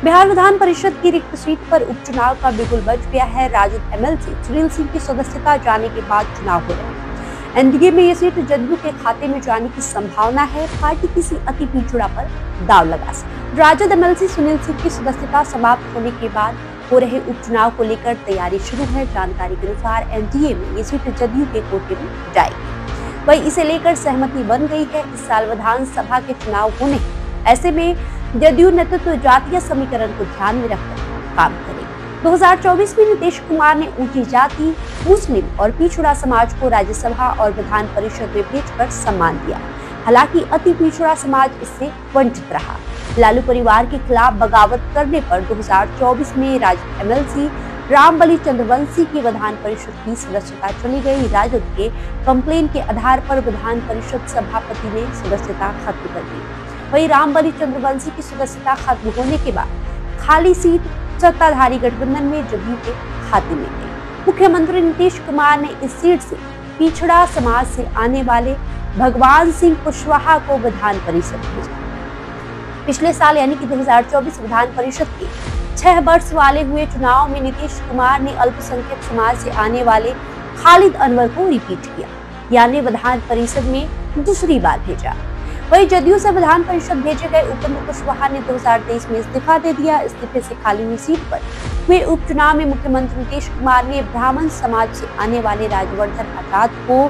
बिहार विधान परिषद की रिक्त सीट पर उपचुनाव का बिगुल बज गया है। राजद एमएलसी सुनील सिंह की सदस्यता जाने के बाद चुनाव हो रहे हैं। एनडीए में ये सीट जदयू के खाते में जाने की संभावना है। पार्टी किसी अति पिछड़ा पर दाव लगा सकती है। राजद एमएलसी सुनील सिंह की सदस्यता समाप्त होने के बाद हो रहे उपचुनाव को लेकर तैयारी शुरू है। जानकारी के अनुसार एनडीए में ये सीट जदयू के कोटे में जाएगी। वही इसे लेकर सहमति बन गई है। इस साल विधानसभा के चुनाव होने, ऐसे में जदयू नेतृत्व जातीय समीकरण को ध्यान में रखकर काम करे। 2024 में नीतीश कुमार ने ऊंची जाति, मुस्लिम और पिछड़ा समाज को राज्यसभा और विधान परिषद में भेजकर सम्मान दिया। हालांकि अति पिछड़ा समाज इससे वंचित रहा। लालू परिवार के खिलाफ बगावत करने पर 2024 में राजद एमएलसी रामबली चंद्रवंशी की विधान परिषद की सदस्यता चली गई। राजद के कंप्लेन के आधार पर विधान परिषद सभापति ने सदस्यता खत्म कर दी। वही रामबली चंद्रवंशी की सदस्यता खत्म होने के बाद खाली सीट सत्ताधारी गठबंधन में जदयू के खाते में गई। मुख्यमंत्री नीतीश कुमार ने इस सीट से पिछड़ा समाज से आने वाले भगवान सिंह कुशवाहा को विधान परिषद भेजा। पिछले साल यानी कि 2024 विधान परिषद के 6 वर्ष वाले हुए चुनाव में नीतीश कुमार ने अल्पसंख्यक समाज से आने वाले खालिद अनवर को रिपीट किया, यानी विधान परिषद में दूसरी बार भेजा। वही जदयू से विधान परिषद भेजे गए उपेंद्र कुशवाहा ने 2023 में इस्तीफा दे दिया। इस्तीफे से खाली हुई सीट पर हुए उपचुनाव में मुख्यमंत्री नीतीश कुमार ने ब्राह्मण समाज से आने वाले राजवर्धन आजाद को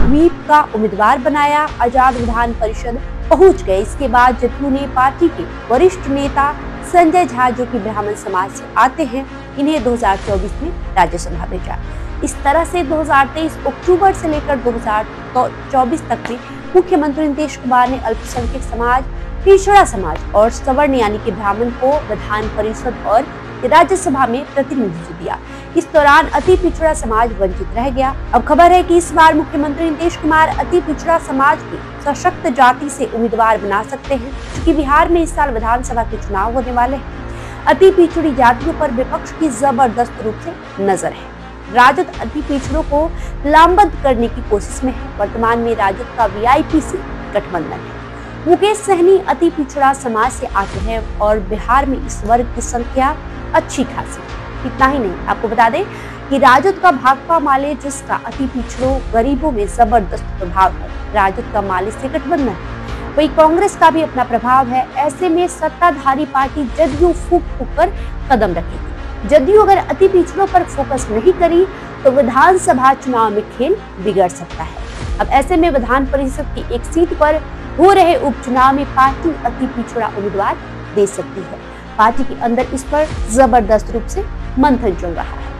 व्हीप का उम्मीदवार बनाया। आजाद विधान परिषद पहुंच गए। इसके बाद जदयू ने पार्टी के वरिष्ठ नेता संजय झा, जो कि ब्राह्मण समाज से आते हैं, इन्हें 2024 में राज्यसभा भेजा। इस तरह से 2023 अक्टूबर से लेकर 2024 तक में मुख्यमंत्री नीतीश कुमार ने अल्पसंख्यक समाज, पिछड़ा समाज और सवर्ण यानी कि ब्राह्मण को विधान परिषद और राज्यसभा में प्रतिनिधित्व दिया। इस दौरान अति पिछड़ा समाज वंचित रह गया। अब खबर है कि इस बार मुख्यमंत्री नीतीश कुमार अति पिछड़ा समाज के सशक्त जाति से उम्मीदवार बना सकते हैं, क्योंकि बिहार में इस साल विधानसभा के चुनाव होने वाले हैं। अति पिछड़ी जातियों पर विपक्ष की जबरदस्त रूप से नजर है। राजद अति पिछड़ों को लामबंद करने की कोशिश में है। वर्तमान में राजद का वीआईपी से गठबंधन है। मुकेश सहनी अति पिछड़ा समाज से आते हैं और बिहार में इस वर्ग की संख्या अच्छी खासी। इतना ही नहीं, आपको बता दें कि राजद का भाकपा माले, जिसका अति पिछड़ों गरीबों में जबरदस्त प्रभाव है, राजद का माले से गठबंधन है। वही कांग्रेस का भी अपना प्रभाव है। ऐसे में सत्ताधारी पार्टी जदयू फूंक फूंक कर कदम रखेगी। जदयू अगर अति पिछड़ों पर फोकस नहीं करी तो विधानसभा चुनाव में खेल बिगड़ सकता है। अब ऐसे में विधान परिषद की एक सीट पर हो रहे उपचुनाव में पार्टी अति पिछड़ा उम्मीदवार दे सकती है। पार्टी के अंदर इस पर जबरदस्त रूप से मंथन चल रहा है।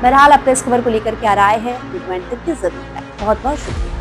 बहरहाल आपका इस खबर को लेकर क्या राय है, कमेंट करके जरूर बताएं। बहुत बहुत शुक्रिया।